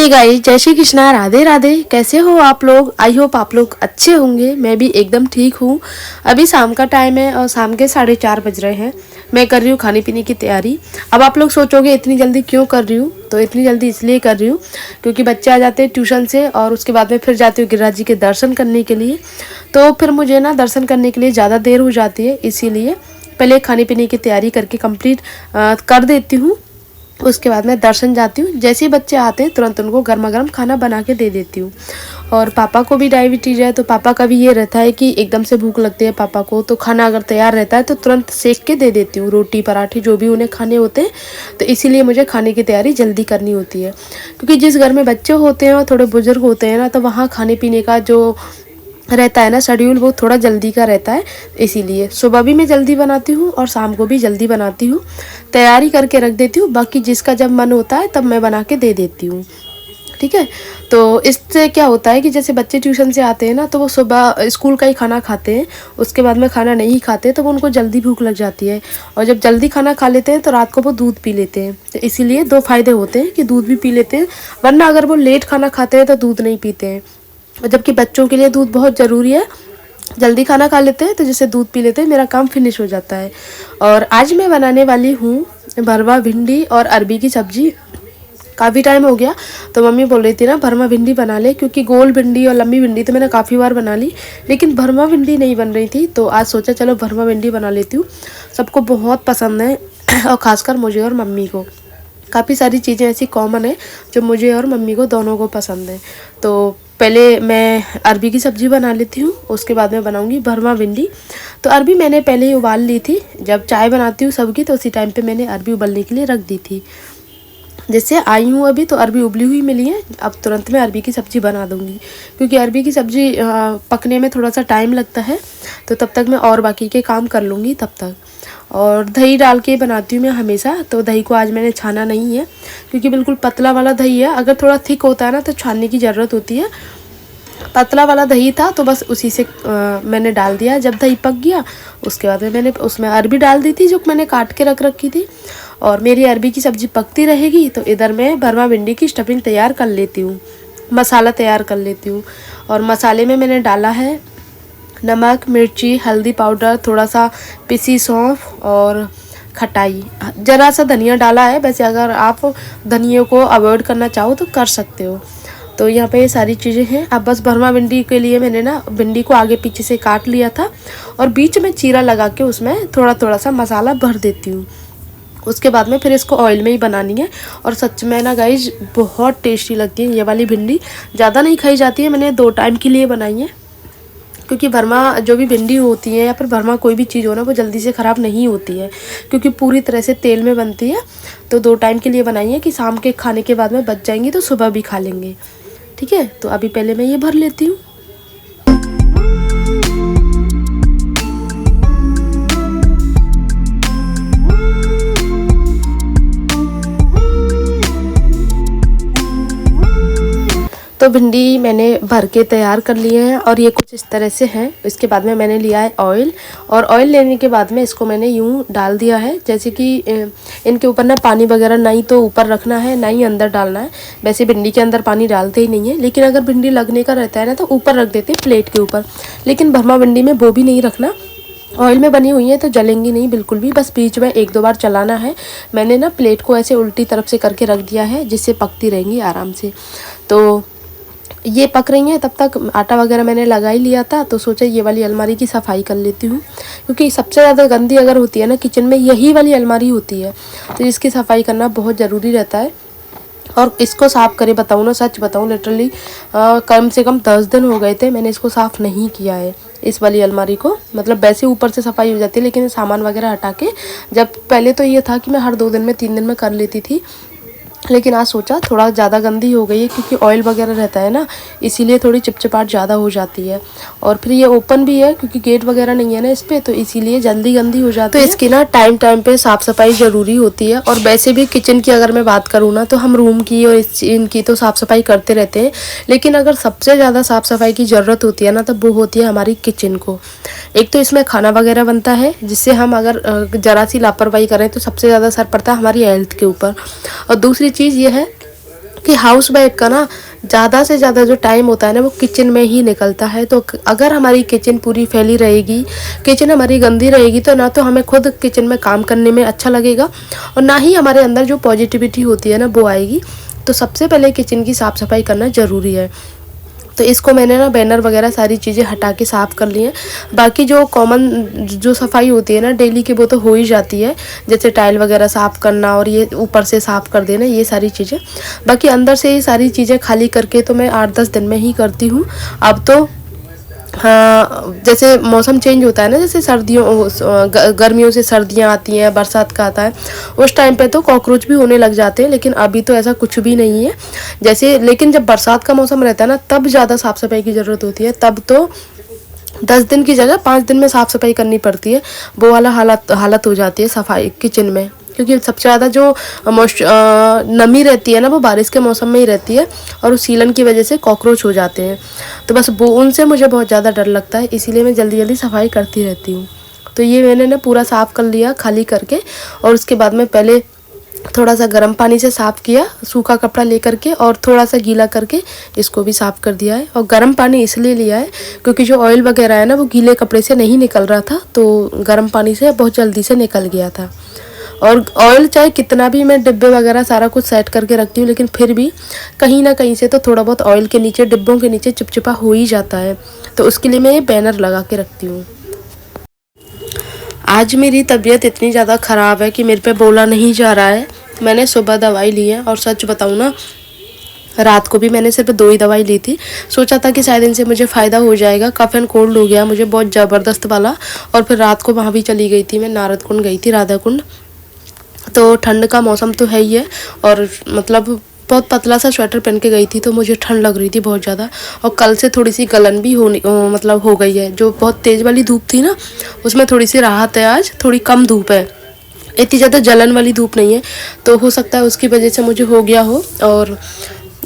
Hey guys, जय श्री कृष्णा, राधे राधे। कैसे हो आप लोग? आई होप आप लोग अच्छे होंगे। मैं भी एकदम ठीक हूँ। अभी शाम का टाइम है और शाम के 4:30 बज रहे हैं। मैं कर रही हूँ खाने पीने की तैयारी। अब आप लोग सोचोगे इतनी जल्दी क्यों कर रही हूँ, तो इतनी जल्दी इसलिए कर रही हूँ क्योंकि बच्चे आ जाते हैं ट्यूशन से और उसके बाद में फिर जाती हूँ गिरिराज जी के दर्शन करने के लिए। तो फिर मुझे ना दर्शन करने के लिए ज़्यादा देर हो जाती है, इसीलिए पहले खाने पीने की तैयारी करके कंप्लीट कर देती हूँ। उसके बाद मैं दर्शन जाती हूँ। जैसे ही बच्चे आते हैं तुरंत उनको गर्मा गर्म खाना बना के दे देती हूँ। और पापा को भी डायबिटीज़ है, तो पापा का भी ये रहता है कि एकदम से भूख लगती है पापा को, तो खाना अगर तैयार रहता है तो तुरंत सेक के दे देती हूँ, रोटी पराठे जो भी उन्हें खाने होते हैं। तो इसीलिए मुझे खाने की तैयारी जल्दी करनी होती है, क्योंकि जिस घर में बच्चे होते हैं और थोड़े बुजुर्ग होते हैं ना, तो वहाँ खाने पीने का जो रहता है ना शेड्यूल, वो थोड़ा जल्दी का रहता है। इसीलिए सुबह भी मैं जल्दी बनाती हूँ और शाम को भी जल्दी बनाती हूँ, तैयारी करके रख देती हूँ। बाकी जिसका जब मन होता है तब मैं बना के दे देती हूँ, ठीक है। तो इससे क्या होता है कि जैसे बच्चे ट्यूशन से आते हैं ना, तो वो सुबह स्कूल का ही खाना खाते हैं, उसके बाद में खाना नहीं खाते, तो वो उनको जल्दी भूख लग जाती है। और जब जल्दी खाना खा लेते हैं तो रात को वो दूध पी लेते हैं। तो इसीलिए दो फायदे होते हैं कि दूध भी पी लेते हैं, वरना अगर वो लेट खाना खाते हैं तो दूध नहीं पीते हैं। जबकि बच्चों के लिए दूध बहुत ज़रूरी है। जल्दी खाना खा लेते हैं तो जैसे दूध पी लेते हैं, मेरा काम फिनिश हो जाता है। और आज मैं बनाने वाली हूँ भरवा भिंडी और अरबी की सब्ज़ी। काफ़ी टाइम हो गया तो मम्मी बोल रही थी ना भरमा भिंडी बना ले, क्योंकि गोल भिंडी और लंबी भिंडी तो मैंने काफ़ी बार बना ली, लेकिन भरमा भिंडी नहीं बन रही थी। तो आज सोचा चलो भरमा भिंडी बना लेती हूँ। सबको बहुत पसंद है और ख़ासकर मुझे और मम्मी को। काफ़ी सारी चीज़ें ऐसी कॉमन है जो मुझे और मम्मी को दोनों को पसंद है। तो पहले मैं अरबी की सब्ज़ी बना लेती हूँ, उसके बाद में बनाऊँगी भरमा भिंडी। तो अरबी मैंने पहले ही उबाल ली थी, जब चाय बनाती हूँ सबकी तो उसी टाइम पे मैंने अरबी उबलने के लिए रख दी थी। जैसे आई हूँ अभी तो अरबी उबली हुई मिली है। अब तुरंत मैं अरबी की सब्ज़ी बना दूँगी, क्योंकि अरबी की सब्ज़ी पकने में थोड़ा सा टाइम लगता है। तो तब तक मैं और बाकी के काम कर लूँगी तब तक। और दही डाल के बनाती हूँ मैं हमेशा। तो दही को आज मैंने छाना नहीं है, क्योंकि बिल्कुल पतला वाला दही है। अगर थोड़ा थिक होता है ना तो छानने की ज़रूरत होती है। पतला वाला दही था तो बस उसी से मैंने डाल दिया। जब दही पक गया उसके बाद में मैंने उसमें अरबी डाल दी थी जो मैंने काट के रख रखी थी। और मेरी अरबी की सब्ज़ी पकती रहेगी तो इधर मैं भरवा भिंडी की स्टफिंग तैयार कर लेती हूँ, मसाला तैयार कर लेती हूँ। और मसाले में मैंने डाला है नमक, मिर्ची, हल्दी पाउडर, थोड़ा सा पिसी सौंफ और खटाई, ज़रा सा धनिया डाला है। वैसे अगर आप धनिया को अवॉइड करना चाहो तो कर सकते हो। तो यहाँ पे ये सारी चीज़ें हैं। अब बस भरमा भिंडी के लिए मैंने ना भिंडी को आगे पीछे से काट लिया था और बीच में चीरा लगा के उसमें थोड़ा थोड़ा सा मसाला भर देती हूँ। उसके बाद में फिर इसको ऑयल में ही बनानी है। और सच में ना गाइज बहुत टेस्टी लगती है ये वाली भिंडी। ज़्यादा नहीं खाई जाती है, मैंने 2 टाइम के लिए बनाई है, क्योंकि भरमा जो भी भिंडी होती है या फिर भरमा कोई भी चीज़ हो ना, वो जल्दी से ख़राब नहीं होती है, क्योंकि पूरी तरह से तेल में बनती है। तो 2 टाइम के लिए बनाई है कि शाम के खाने के बाद में बच जाएंगी तो सुबह भी खा लेंगे, ठीक है। तो अभी पहले मैं ये भर लेती हूँ। तो भिंडी मैंने भर के तैयार कर लिए हैं और ये कुछ इस तरह से है। इसके बाद में मैंने लिया है ऑयल, और ऑयल लेने के बाद में इसको मैंने यूं डाल दिया है, जैसे कि इनके ऊपर ना पानी वगैरह नहीं तो ऊपर रखना है, ना ही अंदर डालना है। वैसे भिंडी के अंदर पानी डालते ही नहीं है, लेकिन अगर भिंडी लगने का रहता है ना तो ऊपर रख देते हैं प्लेट के ऊपर। लेकिन भरमा भिंडी में वो भी नहीं रखना, ऑयल में बनी हुई है तो जलेंगी नहीं बिल्कुल भी, बस बीच में 1-2 बार चलाना है। मैंने ना प्लेट को ऐसे उल्टी तरफ से करके रख दिया है, जिससे पकती रहेंगी आराम से। तो ये पक रही हैं, तब तक आटा वगैरह मैंने लगा ही लिया था। तो सोचा ये वाली अलमारी की सफाई कर लेती हूँ, क्योंकि सबसे ज़्यादा गंदी अगर होती है ना किचन में, यही वाली अलमारी होती है। तो इसकी सफाई करना बहुत ज़रूरी रहता है। और इसको साफ़ करे बताऊँ ना, सच बताऊँ लिटरली कम से कम 10 दिन हो गए थे मैंने इसको साफ़ नहीं किया है, इस वाली अलमारी को। मतलब वैसे ऊपर से सफाई हो जाती है, लेकिन सामान वगैरह हटा के, जब पहले तो ये था कि मैं हर 2 दिन में 3 दिन में कर लेती थी, लेकिन आज सोचा थोड़ा ज़्यादा गंदी हो गई है, क्योंकि ऑयल वगैरह रहता है ना, इसीलिए थोड़ी चिपचिपाहट ज़्यादा हो जाती है। और फिर ये ओपन भी है क्योंकि गेट वगैरह नहीं है ना इस पर, तो इसीलिए जल्दी गंदी हो जाती है। तो इसकी ना टाइम टाइम पे साफ़ सफाई ज़रूरी होती है। और वैसे भी किचन की अगर मैं बात करूँ ना, तो हम रूम की और इनकी तो साफ़ सफाई करते रहते हैं, लेकिन अगर सबसे ज़्यादा साफ़ सफाई की ज़रूरत होती है ना, तो वो होती है हमारी किचन को। एक तो इसमें खाना वगैरह बनता है, जिससे हम अगर ज़रा सी लापरवाही करें तो सबसे ज़्यादा असर पड़ता है हमारी हेल्थ के ऊपर। और दूसरी चीज़ ये है कि हाउस वाइफ का ना ज़्यादा से ज़्यादा जो टाइम होता है ना वो किचन में ही निकलता है। तो अगर हमारी किचन पूरी फैली रहेगी, किचन हमारी गंदी रहेगी, तो ना तो हमें खुद किचन में काम करने में अच्छा लगेगा और ना ही हमारे अंदर जो पॉजिटिविटी होती है ना वो आएगी। तो सबसे पहले किचन की साफ़ सफाई करना ज़रूरी है। तो इसको मैंने ना बैनर वगैरह सारी चीज़ें हटा के साफ़ कर ली हैं। बाकी जो कॉमन जो सफाई होती है ना डेली की वो तो हो ही जाती है, जैसे टाइल वगैरह साफ़ करना और ये ऊपर से साफ़ कर देना, ये सारी चीज़ें। बाकी अंदर से ये सारी चीज़ें खाली करके तो मैं 8-10 दिन में ही करती हूँ। अब तो हाँ, जैसे मौसम चेंज होता है ना, जैसे गर्मियों से सर्दियाँ आती हैं, बरसात का आता है, उस टाइम पे तो कॉकरोच भी होने लग जाते हैं। लेकिन अभी तो ऐसा कुछ भी नहीं है। जैसे लेकिन जब बरसात का मौसम रहता है ना तब ज़्यादा साफ़ सफाई की ज़रूरत होती है। तब तो 10 दिन की जगह 5 दिन में साफ़ सफाई करनी पड़ती है। वो वाला हालत हो जाती है सफाई किचन में, क्योंकि सबसे ज़्यादा जो नमी रहती है ना वो बारिश के मौसम में ही रहती है और उस सीलन की वजह से कॉकरोच हो जाते हैं। तो बस वो उनसे मुझे बहुत ज़्यादा डर लगता है, इसीलिए मैं जल्दी जल्दी सफाई करती रहती हूँ। तो ये मैंने ना पूरा साफ़ कर लिया खाली करके, और उसके बाद में पहले थोड़ा सा गर्म पानी से साफ़ किया, सूखा कपड़ा लेकर के, और थोड़ा सा गीला करके इसको भी साफ़ कर दिया है। और गर्म पानी इसलिए लिया है क्योंकि जो ऑयल वगैरह है ना वो गीले कपड़े से नहीं निकल रहा था, तो गर्म पानी से बहुत जल्दी से निकल गया था। और ऑयल चाहे कितना भी मैं डिब्बे वगैरह सारा कुछ सेट करके रखती हूँ, लेकिन फिर भी कहीं ना कहीं से तो थोड़ा बहुत ऑयल के नीचे, डिब्बों के नीचे चिपचिपा हो ही जाता है। तो उसके लिए मैं ये बैनर लगा के रखती हूँ। आज मेरी तबीयत इतनी ज़्यादा ख़राब है कि मेरे पे बोला नहीं जा रहा है। मैंने सुबह दवाई ली है, और सच बताऊँ ना रात को भी मैंने सिर्फ 2 ही दवाई ली थी। सोचा था कि शायद इनसे मुझे फ़ायदा हो जाएगा। कफ एंड कोल्ड हो गया मुझे बहुत ज़बरदस्त वाला। और फिर रात को वहाँ भी चली गई थी, मैं नारद कुंड गई थी, राधा कुंड। तो ठंड का मौसम तो है ही है, और मतलब बहुत पतला सा स्वेटर पहन के गई थी, तो मुझे ठंड लग रही थी बहुत ज़्यादा। और कल से थोड़ी सी गलन भी मतलब हो गई है। जो बहुत तेज़ वाली धूप थी ना उसमें थोड़ी सी राहत है, आज थोड़ी कम धूप है, इतनी ज़्यादा जलन वाली धूप नहीं है। तो हो सकता है उसकी वजह से मुझे हो गया हो। और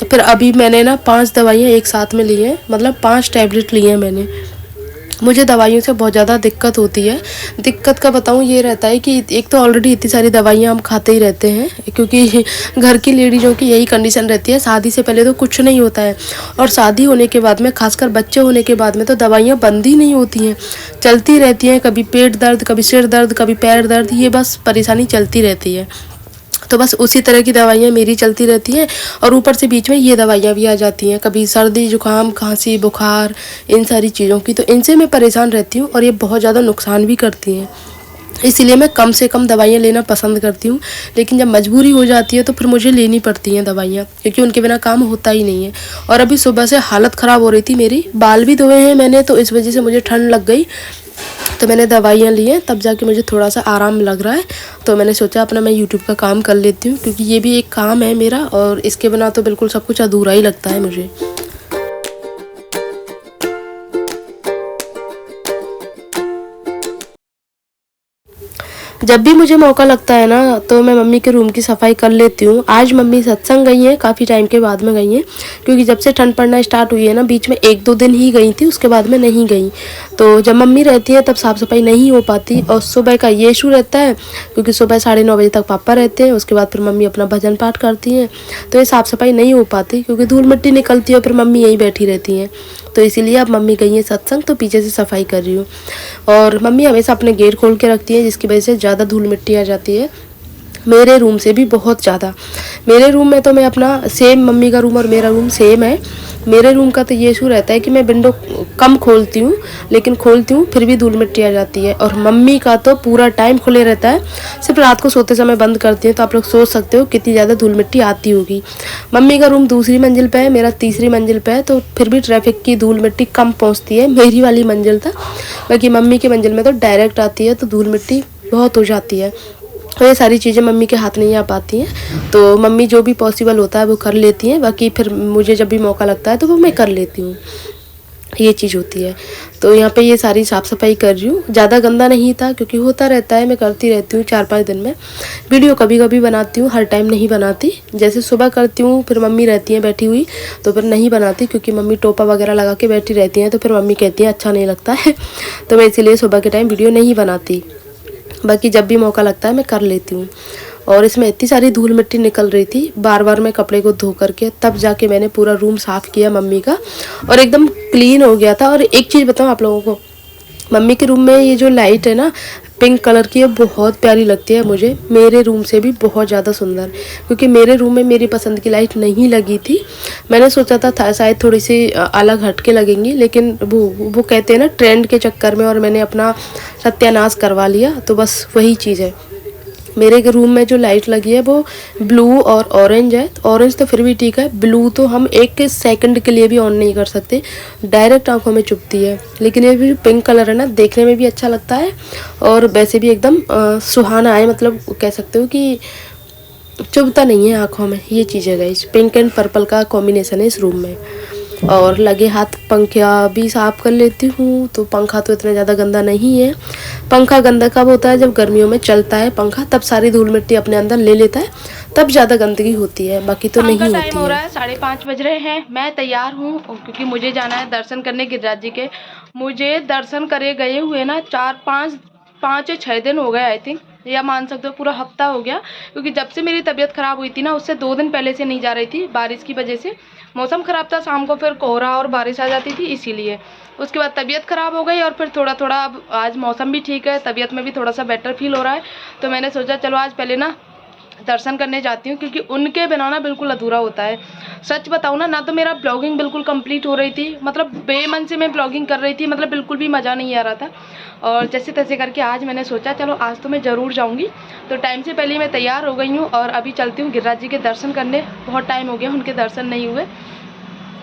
फिर अभी मैंने ना 5 दवाइयाँ एक साथ में ली हैं, मतलब 5 टैबलेट लिए हैं मैंने। मुझे दवाइयों से बहुत ज़्यादा दिक्कत होती है। दिक्कत का बताऊँ ये रहता है कि एक तो ऑलरेडी इतनी सारी दवाइयाँ हम खाते ही रहते हैं, क्योंकि घर की लेडीज़ों की यही कंडीशन रहती है। शादी से पहले तो कुछ नहीं होता है, और शादी होने के बाद में, खासकर बच्चे होने के बाद में, तो दवाइयाँ बंद ही नहीं होती हैं, चलती रहती हैं। कभी पेट दर्द, कभी सिर दर्द, कभी पैर दर्द, ये बस परेशानी चलती रहती है। तो बस उसी तरह की दवाइयाँ मेरी चलती रहती हैं, और ऊपर से बीच में ये दवाइयाँ भी आ जाती हैं, कभी सर्दी जुकाम खांसी बुखार, इन सारी चीज़ों की। तो इनसे मैं परेशान रहती हूँ, और ये बहुत ज़्यादा नुकसान भी करती हैं। इसीलिए मैं कम से कम दवाइयाँ लेना पसंद करती हूँ। लेकिन जब मजबूरी हो जाती है तो फिर मुझे लेनी पड़ती हैं दवाइयाँ, क्योंकि उनके बिना काम होता ही नहीं है। और अभी सुबह से हालत ख़राब हो रही थी मेरी, बाल भी धोए हैं मैंने, तो इस वजह से मुझे ठंड लग गई। तो मैंने दवाइयाँ ली हैं, तब जाके मुझे थोड़ा सा आराम लग रहा है। तो मैंने सोचा अपना मैं यूट्यूब का काम कर लेती हूँ, क्योंकि ये भी एक काम है मेरा, और इसके बिना तो बिल्कुल सब कुछ अधूरा ही लगता है मुझे। जब भी मुझे मौका लगता है ना तो मैं मम्मी के रूम की सफाई कर लेती हूँ। आज मम्मी सत्संग गई हैं, काफ़ी टाइम के बाद में गई हैं, क्योंकि जब से ठंड पड़ना स्टार्ट हुई है ना, बीच में 1-2 दिन ही गई थी, उसके बाद में नहीं गई। तो जब मम्मी रहती है तब साफ़ सफाई नहीं हो पाती। और सुबह का ये इशू रहता है, क्योंकि सुबह 9:30 बजे तक पापा रहते हैं, उसके बाद फिर मम्मी अपना भजन पाठ करती हैं, तो ये साफ़ सफाई नहीं हो पाती, क्योंकि धूल मिट्टी निकलती है, फिर मम्मी यहीं बैठी रहती हैं। तो इसीलिए अब मम्मी गई है सत्संग, तो पीछे से सफाई कर रही हूँ। और मम्मी हमेशा अपने गेट खोल के रखती है, जिसकी वजह से ज़्यादा धूल मिट्टी आ जाती है, मेरे रूम से भी बहुत ज़्यादा। मेरे रूम में तो मैं अपना सेम, मम्मी का रूम और मेरा रूम सेम है। मेरे रूम का तो ये इशू रहता है कि मैं विंडो कम खोलती हूँ, लेकिन खोलती हूँ फिर भी धूल मिट्टी आ जाती है। और मम्मी का तो पूरा टाइम खुले रहता है, सिर्फ रात को सोते समय बंद करती हैं। तो आप लोग सोच सकते हो कितनी ज़्यादा धूल मिट्टी आती होगी। मम्मी का रूम दूसरी मंजिल पे है, मेरा तीसरी मंजिल पे है, तो फिर भी ट्रैफिक की धूल मिट्टी कम पहुँचती है मेरी वाली मंजिल तक। बाकी मम्मी की मंजिल में तो डायरेक्ट आती है, तो धूल मिट्टी बहुत हो जाती है। तो ये सारी चीज़ें मम्मी के हाथ नहीं आ पाती हैं, तो मम्मी जो भी पॉसिबल होता है वो कर लेती हैं। बाकी फिर मुझे जब भी मौका लगता है तो वो मैं कर लेती हूँ, ये चीज़ होती है। तो यहाँ पे ये सारी साफ़ सफाई कर रही हूँ। ज़्यादा गंदा नहीं था, क्योंकि होता रहता है, मैं करती रहती हूँ 4-5 दिन में। वीडियो कभी कभी बनाती हूँ, हर टाइम नहीं बनाती। जैसे सुबह करती हूँ, फिर मम्मी रहती हैं बैठी हुई तो फिर नहीं बनाती, क्योंकि मम्मी टोपा वगैरह लगा के बैठी रहती हैं, तो फिर मम्मी कहती हैं अच्छा नहीं लगता है। तो मैं इसीलिए सुबह के टाइम वीडियो नहीं बनाती। बाकी जब भी मौका लगता है मैं कर लेती हूँ। और इसमें इतनी सारी धूल मिट्टी निकल रही थी। बार बार मैं कपड़े को धो करके तब जाके मैंने पूरा रूम साफ़ किया मम्मी का, और एकदम क्लीन हो गया था। और एक चीज़ बताऊँ आप लोगों को, मम्मी के रूम में ये जो लाइट है ना पिंक कलर की है, बहुत प्यारी लगती है मुझे, मेरे रूम से भी बहुत ज़्यादा सुंदर, क्योंकि मेरे रूम में मेरी पसंद की लाइट नहीं लगी थी। मैंने सोचा था शायद थोड़ी सी अलग हटके लगेंगी, लेकिन वो कहते हैं ना ट्रेंड के चक्कर में, और मैंने अपना सत्यानाश करवा लिया। तो बस वही चीज़ है, मेरे रूम में जो लाइट लगी है वो ब्लू और ऑरेंज है। ऑरेंज तो फिर भी ठीक है, ब्लू तो हम एक सेकंड के लिए भी ऑन नहीं कर सकते, डायरेक्ट आंखों में चुभती है। लेकिन ये भी पिंक कलर है ना, देखने में भी अच्छा लगता है और वैसे भी एकदम सुहाना है, मतलब कह सकते हो कि चुभता नहीं है आँखों में। ये चीज़ है गाइस, पिंक एंड पर्पल का कॉम्बिनेशन है इस रूम में। और लगे हाथ पंखा भी साफ़ कर लेती हूँ, तो पंखा तो इतना ज़्यादा गंदा नहीं है। पंखा गंदा कब होता है, जब गर्मियों में चलता है पंखा, तब सारी धूल मिट्टी अपने अंदर ले लेता है, तब ज़्यादा गंदगी होती है, बाकी तो नहीं होती है। टाइम हो रहा है 5:30 बज रहे हैं, मैं तैयार हूँ क्योंकि मुझे जाना है दर्शन करने गिरिराज जी के। मुझे दर्शन करे गए हुए ना 5 या 6 दिन हो गए आई थिंक, या मान सकते हो पूरा हफ्ता हो गया, क्योंकि जब से मेरी तबीयत ख़राब हुई थी ना उससे 2 दिन पहले से नहीं जा रही थी, बारिश की वजह से। मौसम ख़राब था, शाम को फिर कोहरा और बारिश आ जाती थी, इसीलिए उसके बाद तबीयत ख़राब हो गई। और फिर थोड़ा थोड़ा अब आज मौसम भी ठीक है, तबीयत में भी थोड़ा सा बेटर फील हो रहा है, तो मैंने सोचा चलो आज पहले ना दर्शन करने जाती हूँ, क्योंकि उनके बिना ना बिल्कुल अधूरा होता है। सच बताऊँ ना तो मेरा ब्लॉगिंग बिल्कुल कंप्लीट हो रही थी, मतलब बेमन से मैं ब्लॉगिंग कर रही थी, मतलब बिल्कुल भी मज़ा नहीं आ रहा था। और जैसे तैसे करके आज मैंने सोचा चलो आज तो मैं ज़रूर जाऊँगी, तो टाइम से पहले मैं तैयार हो गई हूँ और अभी चलती हूँ गिरिराज जी के दर्शन करने। बहुत टाइम हो गया उनके दर्शन नहीं हुए,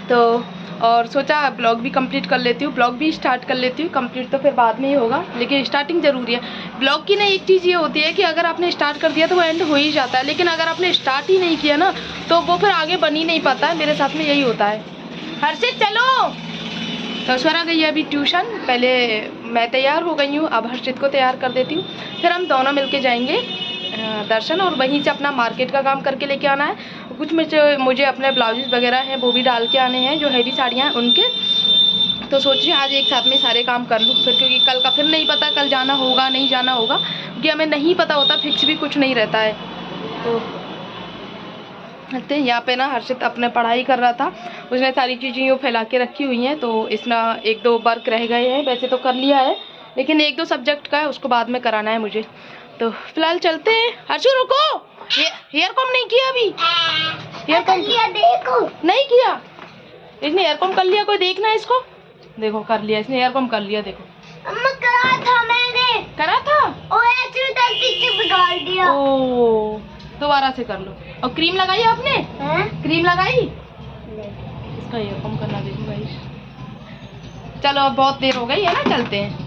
तो और सोचा ब्लॉग भी कंप्लीट कर लेती हूँ, ब्लॉग भी स्टार्ट कर लेती हूँ। कंप्लीट तो फिर बाद में ही होगा, लेकिन स्टार्टिंग ज़रूरी है। ब्लॉग की ना एक चीज़ ये होती है कि अगर आपने स्टार्ट कर दिया तो वो एंड हो ही जाता है, लेकिन अगर आपने स्टार्ट ही नहीं किया ना तो वो फिर आगे बन ही नहीं पाता है। मेरे साथ में यही होता है। हर्षित चलो, तो स्वरा गई है अभी ट्यूशन, पहले मैं तैयार हो गई हूँ, अब हर्षित को तैयार कर देती हूँ, फिर हम दोनों मिल जाएंगे दर्शन, और वहीं से अपना मार्केट का काम करके लेके आना है। कुछ मुझे अपने ब्लाउजेस वगैरह हैं वो भी डाल के आने हैं, जो हैवी साड़ियाँ हैं उनके। तो सोच रही हूँ आज एक साथ में सारे काम कर लूँ फिर, क्योंकि कल का फिर नहीं पता कल जाना होगा नहीं जाना होगा, क्योंकि हमें नहीं पता होता, फिक्स भी कुछ नहीं रहता है। तो यहाँ पे ना हर्षित अपने पढ़ाई कर रहा था, उसने सारी चीज़ें यूँ फैला के रखी हुई हैं, तो इसमें 1-2 वर्क रह गए हैं, वैसे तो कर लिया है, लेकिन 1-2 सब्जेक्ट का है उसको बाद में कराना है मुझे। तो फिलहाल चलते हैं। हर्षु रुको, हेयर कॉम नहीं किया अभी, हेयर कॉम देखो नहीं किया इसने, हेयर कॉम कर लिया, कोई देखना है इसको, देखो कर लिया इसने, हेयर कॉम कर लिया, देखो अम्मा करा था मैंने, करा था, ओ ऐसे गलती से बिगाड़ दिया। ओ दोबारा से कर लो। और क्रीम लगाई आपने? क्रीम लगाई? इसका हेयर कॉम करना देखो गाइस। चलो अब बहुत देर हो गई है ना, चलते हैं।